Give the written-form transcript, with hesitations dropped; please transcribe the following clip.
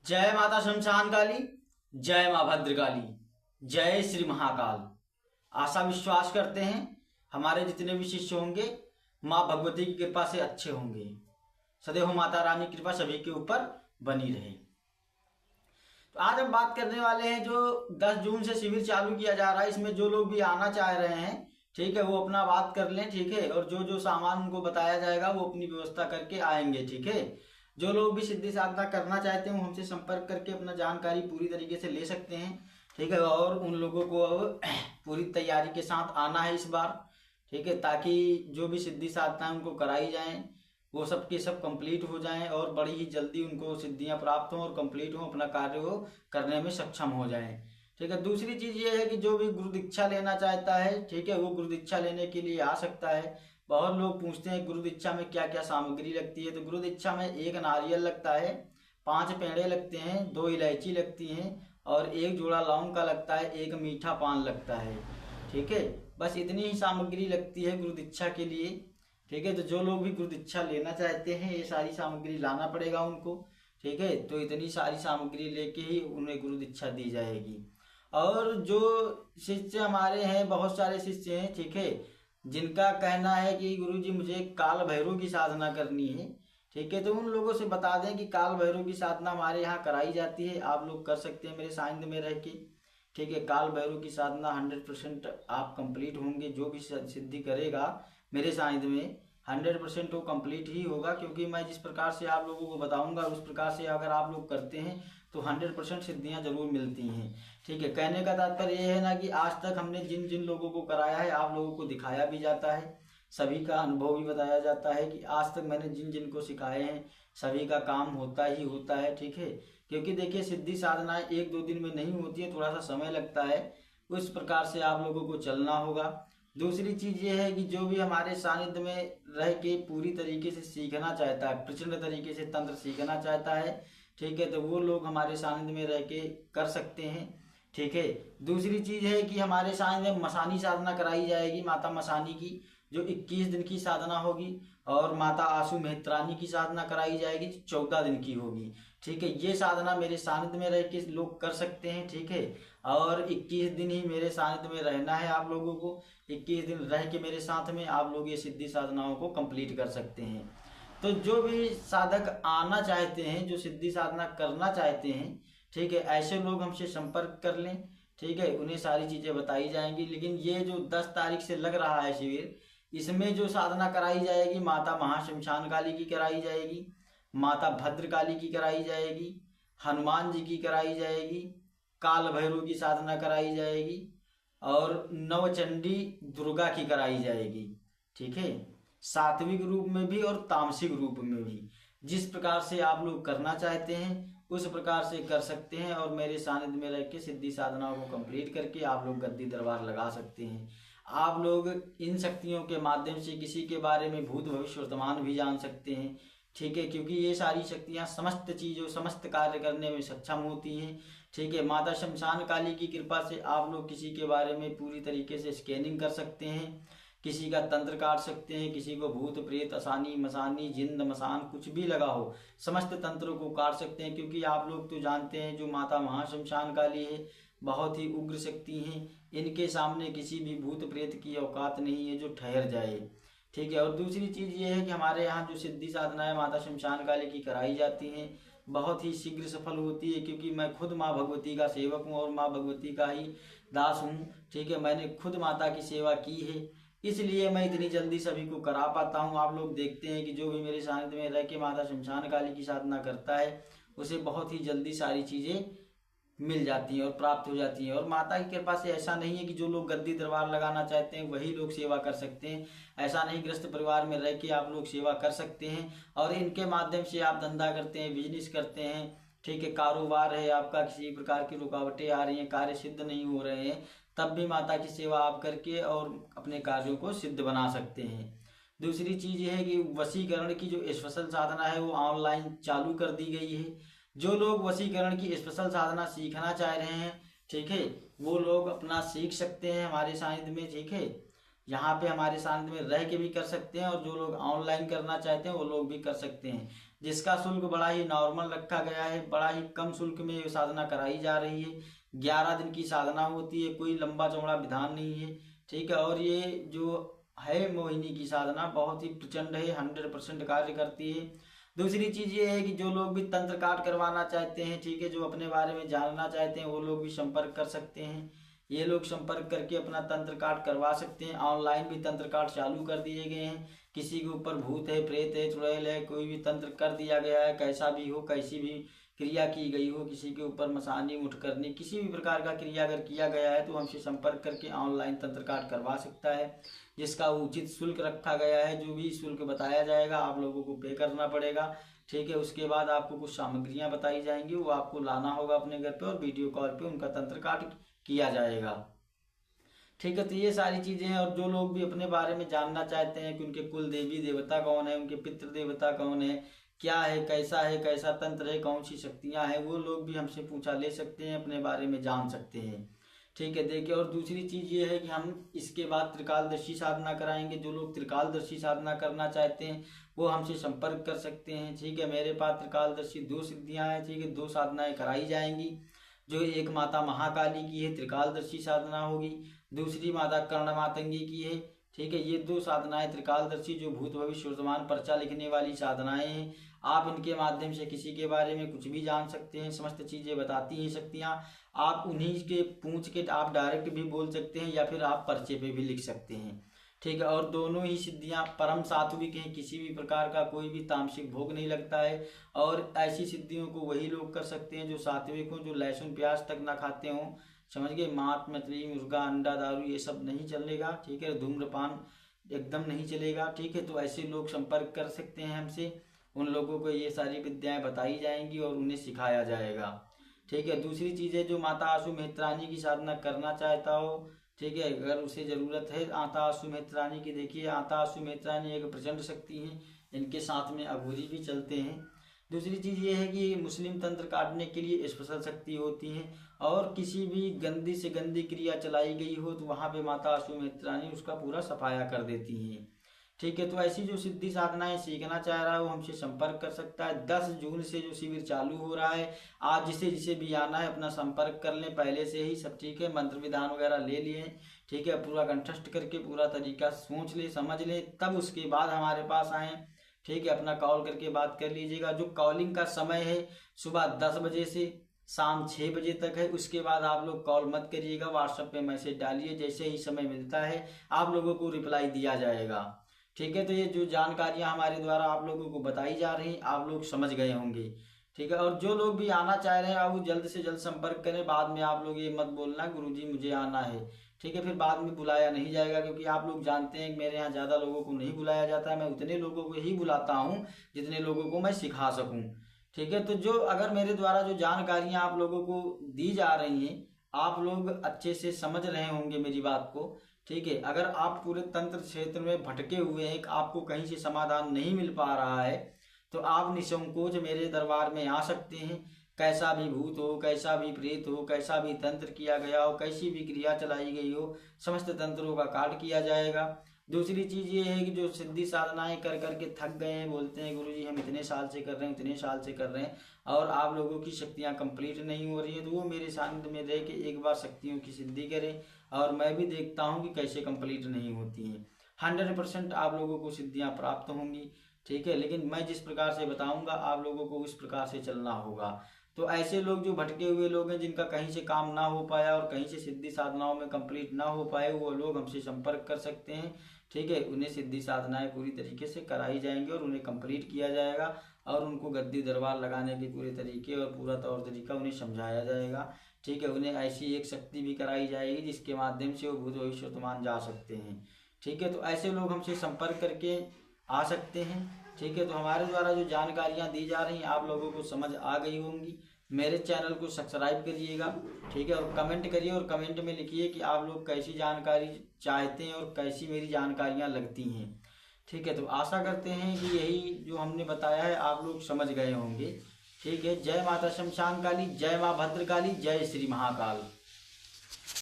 जय माता शमशान काली, जय माँ भद्रकाली, जय श्री महाकाल। आशा विश्वास करते हैं हमारे जितने भी शिष्य होंगे माँ भगवती की कृपा से अच्छे होंगे। सदैव माता रानी की कृपा सभी के ऊपर बनी रहे। तो आज हम बात करने वाले हैं जो 10 जून से शिविर चालू किया जा रहा है। इसमें जो लोग भी आना चाह रहे हैं, ठीक है, वो अपना बात कर लें, ठीक है। और जो जो सामान उनको बताया जाएगा वो अपनी व्यवस्था करके आएंगे, ठीक है। जो लोग भी सिद्धि साधना करना चाहते हैं वो हमसे संपर्क करके अपना जानकारी पूरी तरीके से ले सकते हैं, ठीक है। और उन लोगों को अब पूरी तैयारी के साथ आना है इस बार, ठीक है, ताकि जो भी सिद्धि साधना उनको कराई जाएं वो सब के सब कंप्लीट हो जाएं और बड़ी ही जल्दी उनको सिद्धियां प्राप्त हों और कंप्लीट हों, अपना कार्य वो करने में सक्षम हो जाएं, ठीक है। दूसरी चीज ये है कि जो भी गुरु दीक्षा लेना चाहता है, ठीक है, वो गुरु दीक्षा लेने के लिए आ सकता है। बहुत लोग पूछते हैं गुरु दीक्षा में क्या क्या सामग्री लगती है। तो गुरु दीक्षा में 1 नारियल लगता है, 5 पेड़े लगते हैं, 2 इलायची लगती हैं और 1 जोड़ा लौंग का लगता है, 1 मीठा पान लगता है, ठीक है। बस इतनी ही सामग्री लगती है गुरु दीक्षा के लिए, ठीक है। तो जो लोग भी गुरु दीक्षा लेना चाहते हैं ये सारी सामग्री लाना पड़ेगा उनको, ठीक है। तो इतनी सारी सामग्री लेके ही उन्हें गुरु दीक्षा दी जाएगी। और जो शिष्य हमारे हैं, बहुत सारे शिष्य हैं, ठीक है, जिनका कहना है कि गुरुजी मुझे काल भैरव की साधना करनी है, ठीक है। तो उन लोगों से बता दें कि काल भैरव की साधना हमारे यहाँ कराई जाती है, आप लोग कर सकते हैं मेरे सानिध्य में रह के, ठीक है। काल भैरव की साधना 100% आप कंप्लीट होंगे। जो भी सिद्धि करेगा मेरे सानिध्य में 100% वो कंप्लीट ही होगा, क्योंकि मैं जिस प्रकार से आप लोगों को बताऊंगा उस प्रकार से अगर आप लोग करते हैं तो 100% सिद्धियां जरूर मिलती हैं, ठीक है। कहने का तात्पर्य यह है ना कि आज तक हमने जिन जिन लोगों को कराया है आप लोगों को दिखाया भी जाता है, सभी का अनुभव भी बताया जाता है कि आज तक मैंने जिन जिन को सिखाए हैं सभी का काम होता ही होता है, ठीक है। क्योंकि देखिए सिद्धि साधना 1-2 दिन में नहीं होती है, थोड़ा सा समय लगता है, उस प्रकार से आप लोगों को चलना होगा। दूसरी चीज ये है कि जो भी हमारे सानिध्य में रह के पूरी तरीके से सीखना चाहता है, प्रचंड तरीके से तंत्र सीखना चाहता है, ठीक है, तो वो लोग हमारे सानिध्य में रह के कर सकते हैं, ठीक है। दूसरी चीज है कि हमारे सानिध्य में मसानी साधना कराई जाएगी, माता मसानी की, जो 21 दिन की साधना होगी। और माता आशु मेहत्रानी की साधना कराई जाएगी, 14 दिन की होगी, ठीक है। ये साधना मेरे सानिध्य में रह के लोग कर सकते हैं, ठीक है। और 21 दिन ही मेरे सानिध्य में रहना है आप लोगों को। 21 दिन रह के मेरे साथ में आप लोग ये सिद्धि साधनाओं को कंप्लीट कर सकते हैं। तो जो भी साधक आना चाहते हैं, जो सिद्धि साधना करना चाहते हैं, ठीक है, ऐसे लोग हमसे संपर्क कर लें, ठीक है, उन्हें सारी चीजें बताई जाएंगी। लेकिन ये जो 10 तारीख से लग रहा है शिविर, इसमें जो साधना कराई जाएगी माता महाशमशान काली की कराई जाएगी, माता भद्रकाली की कराई जाएगी, हनुमान जी की कराई जाएगी, काल भैरव की साधना कराई जाएगी और नवचंडी दुर्गा की कराई जाएगी, ठीक है। सात्विक रूप में भी और तामसिक रूप में भी, जिस प्रकार से आप लोग करना चाहते हैं उस प्रकार से कर सकते हैं। और मेरे सानिध्य में रह के सिद्धि साधनाओं को कंप्लीट करके आप लोग गद्दी दरबार लगा सकते हैं। आप लोग इन शक्तियों के माध्यम से किसी के बारे में भूत भविष्य वर्तमान भी जान सकते हैं, ठीक है, क्योंकि ये सारी शक्तियां समस्त चीजों समस्त कार्य करने में सक्षम होती हैं, ठीक है। माता शमशान काली की कृपा से आप लोग किसी के बारे में पूरी तरीके से स्कैनिंग कर सकते हैं, किसी का तंत्र काट सकते हैं, किसी को भूत प्रेत असानी मसानी जिंद मसान कुछ भी लगा हो समस्त तंत्रों को काट सकते हैं। क्योंकि आप लोग तो जानते हैं जो माता महाशमशान काली है बहुत ही उग्र शक्ति हैं, इनके सामने किसी भी भूत प्रेत की औकात नहीं है जो ठहर जाए, ठीक है। और दूसरी चीज ये है कि हमारे यहाँ जो सिद्धि साधना है माता शमशान काली की कराई जाती है बहुत ही शीघ्र सफल होती है, क्योंकि मैं खुद माँ भगवती का सेवक हूँ और माँ भगवती का ही दास हूँ, ठीक है। मैंने खुद माता की सेवा की है, इसलिए मैं इतनी जल्दी सभी को करा पाता हूँ। आप लोग देखते हैं कि जो भी मेरे सानिध्य में रह के माता शमशान काली की साधना करता है उसे बहुत ही जल्दी सारी चीजें मिल जाती हैं और प्राप्त हो जाती हैं। और माता की कृपा से ऐसा नहीं है कि जो लोग गद्दी दरबार लगाना चाहते हैं वही लोग सेवा कर सकते हैं, ऐसा नहीं। ग्रस्त परिवार में रह के आप लोग सेवा कर सकते हैं और इनके माध्यम से आप धंधा करते हैं, बिजनेस करते हैं, ठीक है, कारोबार है आपका, किसी प्रकार की रुकावटें आ रही हैं, कार्य सिद्ध नहीं हो रहे हैं, तब भी माता की सेवा आप करके और अपने कार्यों को सिद्ध बना सकते हैं। दूसरी चीज ये है कि वशीकरण की जो स्पेशल साधना है वो ऑनलाइन चालू कर दी गई है। जो लोग वशीकरण की स्पेशल साधना सीखना चाह रहे हैं, ठीक है, वो लोग अपना सीख सकते हैं हमारे सानिध्य में, ठीक है। यहाँ पे हमारे सानिध्य में रह के भी कर सकते हैं और जो लोग ऑनलाइन करना चाहते हैं वो लोग भी कर सकते हैं। जिसका शुल्क बड़ा ही नॉर्मल रखा गया है। बड़ा ही कम शुल्क में ये साधना कराई जा रही है। 11 दिन की साधना होती है, कोई लंबा चौड़ा विधान नहीं है। ठीक है, और ये जो है मोहिनी की साधना बहुत ही प्रचंड है, 100% कार्य करती है। दूसरी चीज ये है कि जो लोग भी तंत्र काट करवाना चाहते हैं, ठीक है, जो अपने बारे में जानना चाहते हैं, वो लोग भी संपर्क कर सकते हैं। ये लोग संपर्क करके अपना तंत्र काट करवा सकते हैं। ऑनलाइन भी तंत्र काट चालू कर दिए गए हैं। किसी के ऊपर भूत है, प्रेत है, चुड़ैल है, कोई भी तंत्र कर दिया गया है, कैसा भी हो, कैसी भी क्रिया की गई हो, किसी के ऊपर मसानी मुठ करनी, किसी भी प्रकार का क्रिया अगर किया गया है तो हमसे संपर्क करके ऑनलाइन तंत्र काट करवा सकता है, जिसका उचित शुल्क रखा गया है। जो भी शुल्क बताया जाएगा आप लोगों को पे करना पड़ेगा। ठीक है, उसके बाद आपको कुछ सामग्रियां बताई जाएंगी, वो आपको लाना होगा अपने घर पे और वीडियो कॉल पे उनका तंत्र काट किया जाएगा। ठीक है, तो ये सारी चीजें हैं। और जो लोग भी अपने बारे में जानना चाहते हैं कि उनके कुल देवी देवता कौन है, उनके पितृ देवता कौन है, क्या है, कैसा तंत्र है, कौन सी शक्तियां हैं, वो लोग भी हमसे पूछा ले सकते हैं, अपने बारे में जान सकते हैं। ठीक है, देखिए, और दूसरी चीज ये है कि हम इसके बाद त्रिकालदर्शी साधना कराएंगे। जो लोग त्रिकालदर्शी साधना करना चाहते हैं वो हमसे संपर्क कर सकते हैं। ठीक है, मेरे पास त्रिकालदर्शी 2 सिद्धियां हैं। ठीक है, 2 साधनाएं कराई जाएंगी। जो एक माता महाकाली की है, त्रिकालदर्शी साधना होगी। दूसरी माता कर्ण मातंगी की है। ठीक है, ये 2 साधनाएं त्रिकालदर्शी जो भूत भविष्य वर्तमान पर्चा लिखने वाली साधनाएं हैं। आप इनके माध्यम से किसी के बारे में कुछ भी जान सकते हैं, समस्त चीजें बताती हैं शक्तियां। आप उन्हीं के पूछ के आप डायरेक्ट भी बोल सकते हैं या फिर आप पर्चे पे भी लिख सकते हैं। ठीक है, और दोनों ही सिद्धियां परम सात्विक हैं, किसी भी प्रकार का कोई भी तामसिक भोग नहीं लगता है। और ऐसी सिद्धियों को वही लोग कर सकते हैं जो सात्विक हों, जो लहसुन प्याज तक ना खाते हों। समझ गए, मांस मछली मुर्गा अंडा दारू ये सब नहीं चलेगा। ठीक है, धूम्रपान एकदम नहीं चलेगा। ठीक है, तो ऐसे लोग संपर्क कर सकते हैं हमसे। उन लोगों को ये सारी विद्याएं बताई जाएंगी और उन्हें सिखाया जाएगा। ठीक है, दूसरी चीज है जो माता आशु मेहतरानी की साधना करना चाहता हो, ठीक है, अगर उसे जरूरत है माता आशु मेहतरानी की। देखिए, माता आशु मेहतरानी एक प्रचंड शक्ति है, इनके साथ में अघोरी भी चलते हैं। दूसरी चीज ये है कि मुस्लिम तंत्र काटने के लिए स्पेशल शक्ति होती है, और किसी भी गंदी से गंदी क्रिया चलाई गई हो तो वहां पे माता आशु मेहतरानी उसका पूरा सफाया कर देती हैं। ठीक है, तो ऐसी जो सिद्धि साधनाएं सीखना चाह रहा है वो हमसे संपर्क कर सकता है। 10 जून से जो शिविर चालू हो रहा है, आज जिसे भी आना है अपना संपर्क कर लें पहले से ही सब। ठीक है, मंत्र विधान वगैरह ले लिए। ठीक है, पूरा कंठस्थ करके पूरा तरीका सोच ले, समझ ले, तब उसके बाद हमारे पास आए। ठीक है, अपना कॉल करके बात कर लीजिएगा। जो कॉलिंग का समय है सुबह 10 बजे से शाम 6 बजे तक है। उसके बाद आप लोग कॉल मत करिएगा, व्हाट्सएप पे मैसेज डालिए, जैसे ही समय मिलता है आप लोगों को रिप्लाई दिया जाएगा। ठीक है, तो ये जो जानकारियां हमारे द्वारा आप लोगों को बताई जा रही आप लोग समझ गए होंगे। ठीक है, और जो लोग भी आना चाह रहे हैं आप वो जल्द से जल्द संपर्क करें। बाद में आप लोग ये मत बोलना गुरुजी मुझे आना है। ठीक है, फिर बाद में बुलाया नहीं जाएगा, क्योंकि आप लोग जानते हैं कि मेरे यहाँ ज़्यादा लोगों को नहीं बुलाया जाता है। मैं उतने लोगों को ही बुलाता हूँ जितने लोगों को मैं सिखा सकूँ। ठीक है, तो जो अगर मेरे द्वारा जो जानकारियाँ आप लोगों को दी जा रही हैं आप लोग अच्छे से समझ रहे होंगे मेरी बात को। ठीक है, अगर आप पूरे तंत्र क्षेत्र में भटके हुए हैं, आपको कहीं से समाधान नहीं मिल पा रहा है, तो आप निसंकोच मेरे दरबार में आ सकते हैं। कैसा भी भूत हो, कैसा भी प्रेत हो, कैसा भी तंत्र किया गया हो, कैसी भी क्रिया चलाई गई हो, समस्त तंत्रों का काट किया जाएगा। दूसरी चीज ये है कि जो सिद्धि साधनाएं कर करके थक गए हैं, बोलते हैं गुरुजी हम इतने साल से कर रहे हैं, इतने साल से कर रहे हैं और आप लोगों की शक्तियां कंप्लीट नहीं हो रही है, तो वो मेरे सानिध्य में रह के एक बार शक्तियों की सिद्धि करें। और मैं भी देखता हूँ कि कैसे कंप्लीट नहीं होती हैं। 100% आप लोगों को सिद्धियां प्राप्त होंगी। ठीक है, लेकिन मैं जिस प्रकार से बताऊंगा आप लोगों को उस प्रकार से चलना होगा। तो ऐसे लोग जो भटके हुए लोग हैं, जिनका कहीं से काम ना हो पाया और कहीं से सिद्धि साधनाओं में कंप्लीट ना हो पाए, वो लोग हमसे संपर्क कर सकते हैं। ठीक है, उन्हें सिद्धि साधनाएं पूरी तरीके से कराई जाएंगी और उन्हें कंप्लीट किया जाएगा और उनको गद्दी दरबार लगाने के पूरे तरीके और पूरा तौर तरीका उन्हें समझाया जाएगा। ठीक है, उन्हें ऐसी एक शक्ति भी कराई जाएगी जिसके माध्यम से वो भूत भविष्य वर्तमान जा सकते हैं। ठीक है, तो ऐसे लोग हमसे संपर्क करके आ सकते हैं। ठीक है, तो हमारे द्वारा जो जानकारियां दी जा रही हैं आप लोगों को समझ आ गई होंगी। मेरे चैनल को सब्सक्राइब करिएगा। ठीक है, और कमेंट करिए और कमेंट में लिखिए कि आप लोग कैसी जानकारी चाहते हैं और कैसी मेरी जानकारियां लगती हैं। ठीक है, तो आशा करते हैं कि यही जो हमने बताया है आप लोग समझ गए होंगे। ठीक है, जय माता शमशान काली, जय माँ भद्रकाली, जय श्री महाकाल।